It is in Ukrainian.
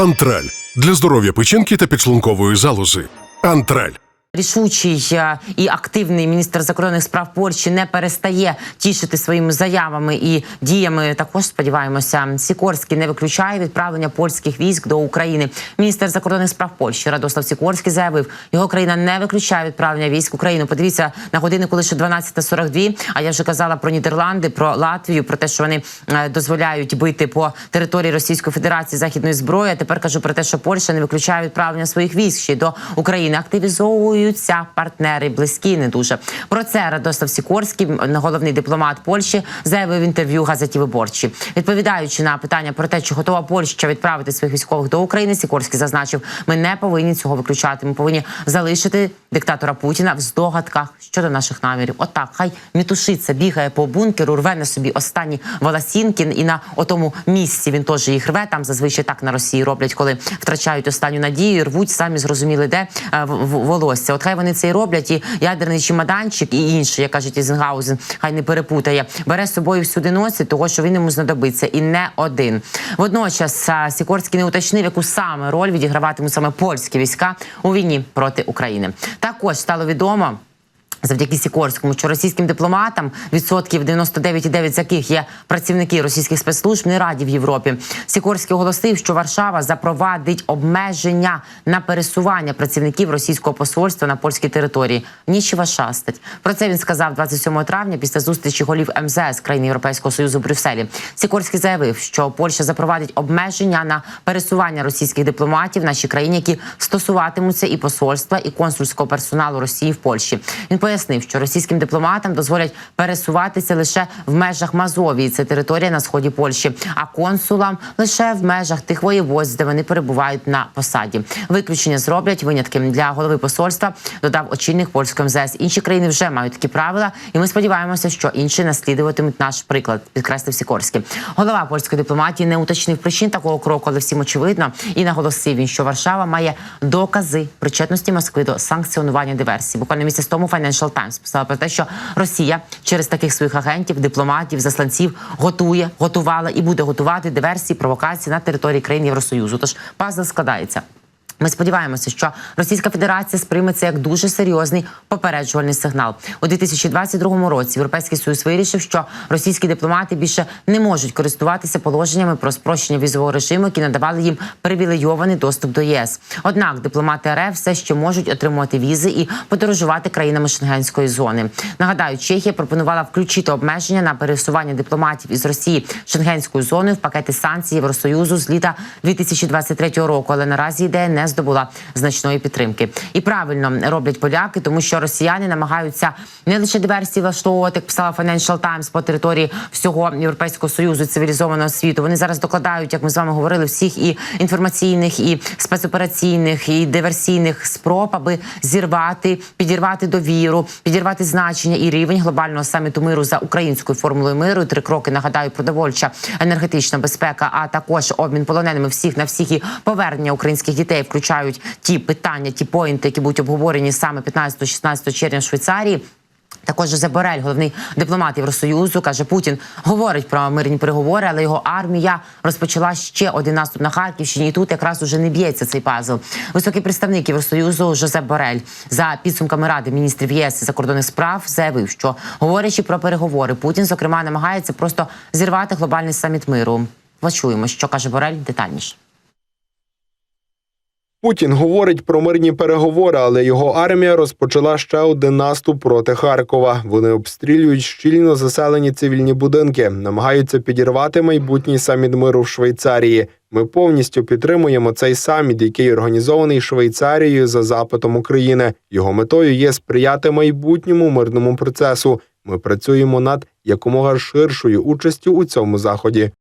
Антраль – для здоров'я печінки та підшлункової залози. Антраль. Рішучий і активний міністр закордонних справ Польщі не перестає тішити своїми заявами і діями. Також, сподіваємося, Сікорський не виключає відправлення польських військ до України. Міністр закордонних справ Польщі Радослав Сікорський заявив, його країна не виключає відправлення військ в Україну. Подивіться, на годиннику лише 12:42, а я вже казала про Нідерланди, про Латвію, про те, що вони дозволяють бити по території Російської Федерації західної зброї. А тепер кажу про те, що Польща не виключає відправлення своїх військ ще й до України. Активізовують партнери близькі не дуже. Про це Радослав Сікорський, головний дипломат Польщі, заявив в інтерв'ю газеті «Виборчі». Відповідаючи на питання про те, чи готова Польща відправити своїх військових до України, Сікорський зазначив, ми не повинні цього виключати. Ми повинні залишити диктатора Путіна в здогадках щодо наших намірів. Отак, хай мітушиться, бігає по бункеру, рве на собі останні волосінки, і на отому місці він теж їх рве. Там зазвичай так на Росії роблять, коли втрачають останню надію, рвуть самі зрозуміли де волосся. От хай вони це і роблять, і ядерний чемоданчик, і інший, як кажуть Ізенгаузен, хай не перепутає, бере з собою всюди носить, того, що він йому знадобиться, і не один. Водночас Сікорський не уточнив, яку саме роль відіграватимуть саме польські війська у війні проти України. Також стало відомо, завдяки Сікорському, що російським дипломатам, відсотків 99,9 з яких є працівники російських спецслужб, не раді в Європі. Сікорський оголосив, що Варшава запровадить обмеження на пересування працівників російського посольства на польській території. Нічого шастать. Про це він сказав 27 травня після зустрічі голів МЗС країн Європейського Союзу в Брюсселі. Сікорський заявив, що Польща запровадить обмеження на пересування російських дипломатів в нашій країні, які стосуватимуться і посольства, і консульського персоналу Росії в Польщі. Він пояснив, що російським дипломатам дозволять пересуватися лише в межах Мазовії, це територія на сході Польщі, а консулам лише в межах тих воєводств, де вони перебувають на посаді. Виключення зроблять винятки для голови посольства, додав очільник польського МЗС. Інші країни вже мають такі правила, і ми сподіваємося, що інші наслідуватимуть наш приклад, підкреслив Сікорський. Голова польської дипломатії не уточнив причин такого кроку, але всім очевидно, і наголосив він, що Варшава має докази причетності Москви до санкціонування диверсії. Буквально місяць тому Financial Times писала про те, що Росія через таких своїх агентів, дипломатів, засланців готувала і буде готувати диверсії, провокації на території країн Євросоюзу. Тож пазл складається. Ми сподіваємося, що Російська Федерація сприйме це як дуже серйозний попереджувальний сигнал. У 2022 році Європейський Союз вирішив, що російські дипломати більше не можуть користуватися положеннями про спрощення візового режиму, які надавали їм привілейований доступ до ЄС. Однак дипломати РФ все ще можуть отримувати візи і подорожувати країнами Шенгенської зони. Нагадаю, Чехія пропонувала включити обмеження на пересування дипломатів із Росії Шенгенською зоною в пакети санкцій Євросоюзу з літа 2023 року, але наразі ідея не здобула значної підтримки. І правильно роблять поляки, тому що росіяни намагаються не лише диверсії влаштовувати, як писала Financial Times, по території всього Європейського Союзу, цивілізованого світу. Вони зараз докладають, як ми з вами говорили, всіх і інформаційних, і спецопераційних, і диверсійних спроб, аби зірвати, підірвати довіру, підірвати значення і рівень глобального саміту миру за українською формулою миру. 3 кроки, нагадаю, продовольча, енергетична безпека, а також обмін полоненими всіх на всіх і повернення українських дітей включають ті питання, ті поінти, які будуть обговорені саме 15-16 червня в Швейцарії. Також Жозеп Борель, головний дипломат Євросоюзу, каже, Путін говорить про мирні переговори, але його армія розпочала ще один наступ на Харківщині, і тут якраз уже не б'ється цей пазл. Високий представник Євросоюзу Жозеп Борель за підсумками Ради міністрів ЄС і закордонних справ заявив, що, говорячи про переговори, Путін, зокрема, намагається просто зірвати глобальний саміт миру. Почуємо, що каже Борель детальніше. Путін говорить про мирні переговори, але його армія розпочала ще один наступ проти Харкова. Вони обстрілюють щільно заселені цивільні будинки, намагаються підірвати майбутній саміт миру в Швейцарії. Ми повністю підтримуємо цей саміт, який організований Швейцарією за запитом України. Його метою є сприяти майбутньому мирному процесу. Ми працюємо над якомога ширшою участю у цьому заході.